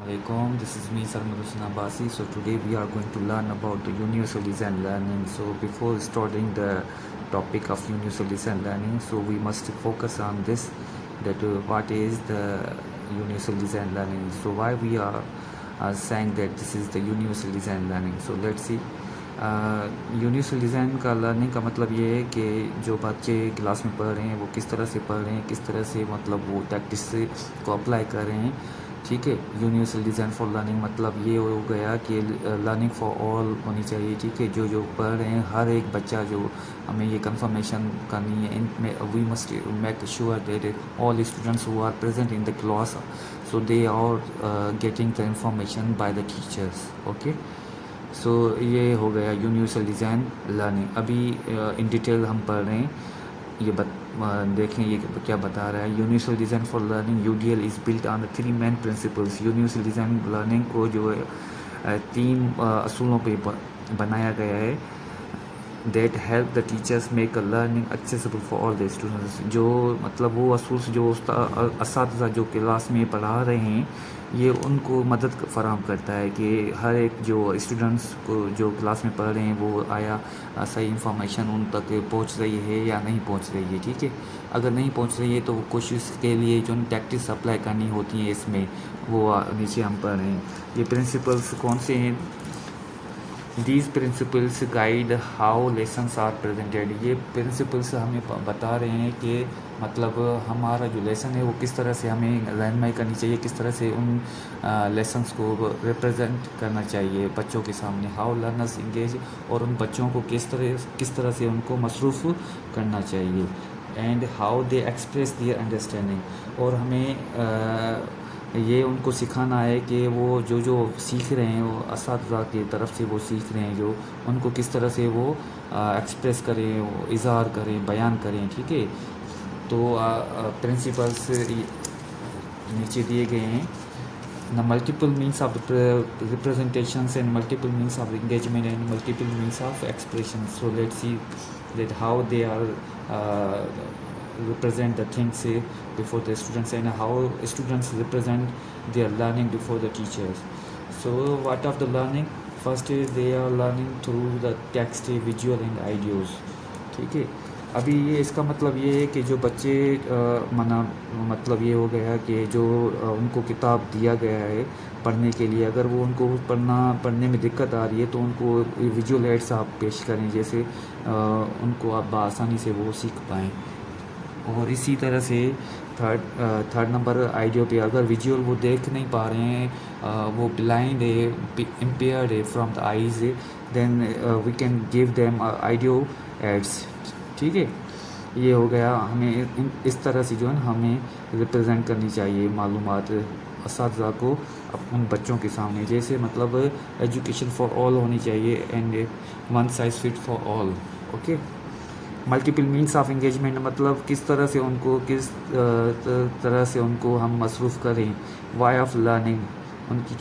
Alaikum, this is me Salman Hussain Abbasi. So today we are going to learn about the universal design learning. So before starting the topic of universal design learning, so we must focus on this, that what is the universal design learning. So why we are saying that this is the universal design learning. So let's see. Universal design का learning का मतलब ये है कि जो बच्चे class में पढ़ रहे हैं वो किस तरह से पढ़ रहे हैं, किस तरह से मतलब वो प्रैक्टिस को अप्लाई कर रहे हैं. ठीक है. यूनिवर्सल डिज़ाइन फॉर लर्निंग मतलब ये हो गया कि लर्निंग फॉर ऑल होनी चाहिए. ठीक है. जो पढ़ रहे हैं हर एक बच्चा, जो हमें ये कंफर्मेशन करनी है, we must make sure that all students who are present in the class, so they are getting the information by the teachers. Okay. So ये हो गया यूनिवर्सल डिज़ाइन लर्निंग. अभी इन डिटेल हम पढ़ रहे हैं. ये देखें ये क्या बता रहा है. Universal design for learning UDL is built on the three main principles. Universal design learning को जो है तीन असूलों पे बनाया गया है. That help the teachers make a learning accessible for all the students. जो मतलब वो असूल जो असातिज़ा जो क्लास में पढ़ा रहे हैं, ये उनको मदद फराहम करता है कि हर एक जो स्टूडेंट्स को जो क्लास में पढ़ रहे हैं वो आया सही इंफॉर्मेशन उन तक पहुंच रही है या नहीं पहुंच रही है. ठीक है. अगर नहीं पहुंच रही है तो वो कोशिश के लिए जो टैक्टिक्स अप्लाई करनी होती हैं इसमें, वो नीचे हम पढ़ रहे हैं. ये प्रिंसिपल्स कौन से हैं? These principles guide how lessons are presented. ये प्रिंसिपल्स हमें बता रहे हैं कि मतलब हमारा जो लेसन है वो किस तरह से हमें रहनुमाई करनी चाहिए, किस तरह से उन लेसन्स को रिप्रेजेंट करना चाहिए बच्चों के सामने. हाउ लर्नर्स इंगेज, और उन बच्चों को किस तरह से उनको मसरूफ़ करना चाहिए. And how they express their understanding, और हमें ये उनको सिखाना है कि वो जो सीख रहे हैं वो असातिज़ा की तरफ से वो सीख रहे हैं, जो उनको किस तरह से वो एक्सप्रेस करें, वो इज़हार करें, बयान करें. ठीक है. तो प्रिंसिपल्स नीचे दिए गए हैं. The multiple means of the representations and multiple means of engagement and multiple means of expression. So let's see that how they are represent the things before the students, and how students represent their learning before the teachers. So what of the learning? First is they are learning through the text, visual and ideas. ठीक है. अभी ये इसका मतलब ये है कि जो बच्चे मतलब ये हो गया कि जो उनको किताब दिया गया है पढ़ने के लिए, अगर वो उनको पढ़ने में दिक्कत आ रही है तो उनको विजुअल एड्स आप पेश करें, जैसे उनको आप आसानी से वो सीख पाएँ. और इसी तरह से थर्ड नंबर आइडियो पे, अगर विजुअल वो देख नहीं पा रहे हैं, वो ब्लाइंड है, इम्पेयर्ड है from the eyes, then we can give them audio aids. ठीक है. ये हो गया. हमें इस तरह से जो है हमें रिप्रेजेंट करनी चाहिए मालूमात असातिज़ा को उन बच्चों के सामने, जैसे मतलब एजुकेशन फॉर ऑल होनी चाहिए and one size fit for all. Okay. Multiple means of engagement मतलब किस तरह से उनको हम मसरूफ़ करें. वाई ऑफ लर्निंग, उनकी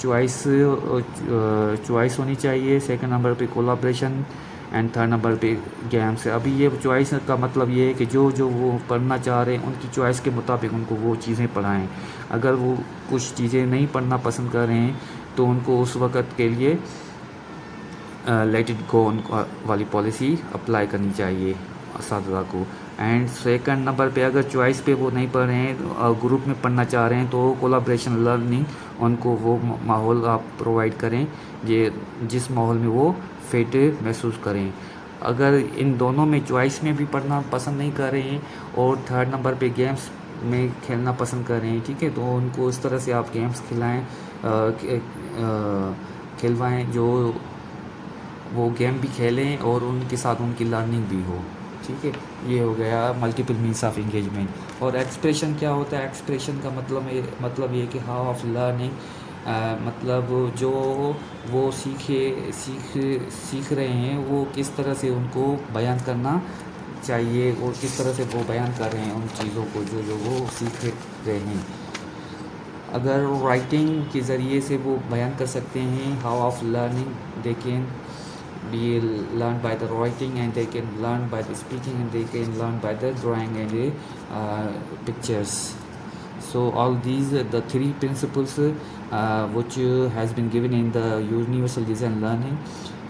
चॉइस होनी चाहिए. सेकंड नंबर पे कोलाब्रेशन एंड थर्ड नंबर पे गेम्स. अभी ये चॉइस का मतलब ये है कि जो वो पढ़ना चाह रहे हैं उनकी चॉइस के मुताबिक उनको वो चीज़ें पढ़ाएं. अगर वो कुछ चीज़ें नहीं पढ़ना पसंद कर रहे हैं तो उनको उस वक़्त के लिए लेट इट गो वाली पॉलिसी अप्लाई करनी चाहिए असातिज़ा को. एंड सेकंड नंबर पे अगर चॉइस पे वो नहीं पढ़ रहे हैं, ग्रुप में पढ़ना चाह रहे हैं, तो कोलाब्रेशन लर्निंग उनको वो माहौल आप प्रोवाइड करें जिस माहौल में वो फिट महसूस करें. अगर इन दोनों में चॉइस में भी पढ़ना पसंद नहीं कर रहे हैं और थर्ड नंबर पे गेम्स में खेलना पसंद कर रहे हैं, ठीक है, तो उनको इस तरह से आप गेम्स खिलवाएँ जो वो गेम भी खेलें और उनके साथ उनकी लर्निंग भी हो. ठीक है. ये हो गया मल्टीपल मीन्स ऑफ इंगेजमेंट. और एक्सप्रेशन क्या होता है? एक्सप्रेशन का मतलब ये कि हाउ ऑफ लर्निंग, मतलब जो वो सीख रहे हैं वो किस तरह से उनको बयान करना चाहिए और किस तरह से वो बयान कर रहे हैं उन चीज़ों को जो वो सीख रहे हैं. अगर राइटिंग के ज़रिए से वो बयान कर सकते हैं how of learning, they can be learned by the writing and they can learn by the speaking and they can learn by the drawing and the pictures. So all these the three principles which has been given in the universal design learning.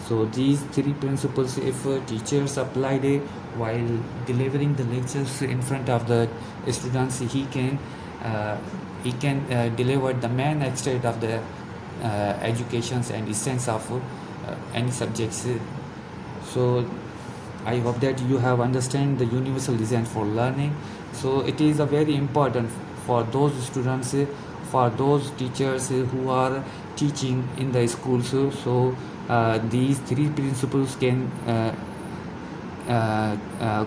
So these three principles, if teachers applied it while delivering the lectures in front of the students, he can deliver the main extent of the educations and essence of any subjects. So I hope that you have understand the universal design for learning. So it is a very important for those students, for those teachers who are teaching in the schools. So these three principles can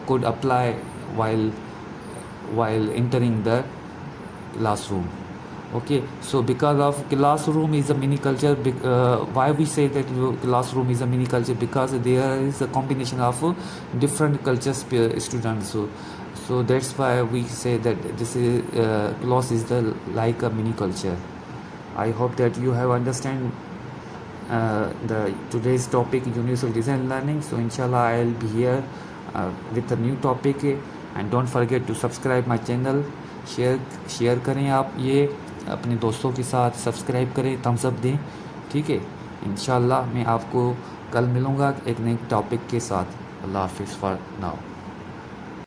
could apply while entering the classroom. Okay, so because of classroom is a mini culture, why we say that classroom is a mini culture? Because there is a combination of different cultures students. So that's why we say that this is class is the like a mini culture. I hope that you have understand the today's topic, universal design learning. So inshallah I'll be here with a new topic, and don't forget to subscribe my channel. Share करें आप ये अपने दोस्तों के साथ, subscribe करें, Thums up दें, ठीक है। इंशाल्लाह मैं आपको कल मिलूँगा एक नए टॉपिक के साथ। अल्लाह हाफिज़ फॉर नाउ।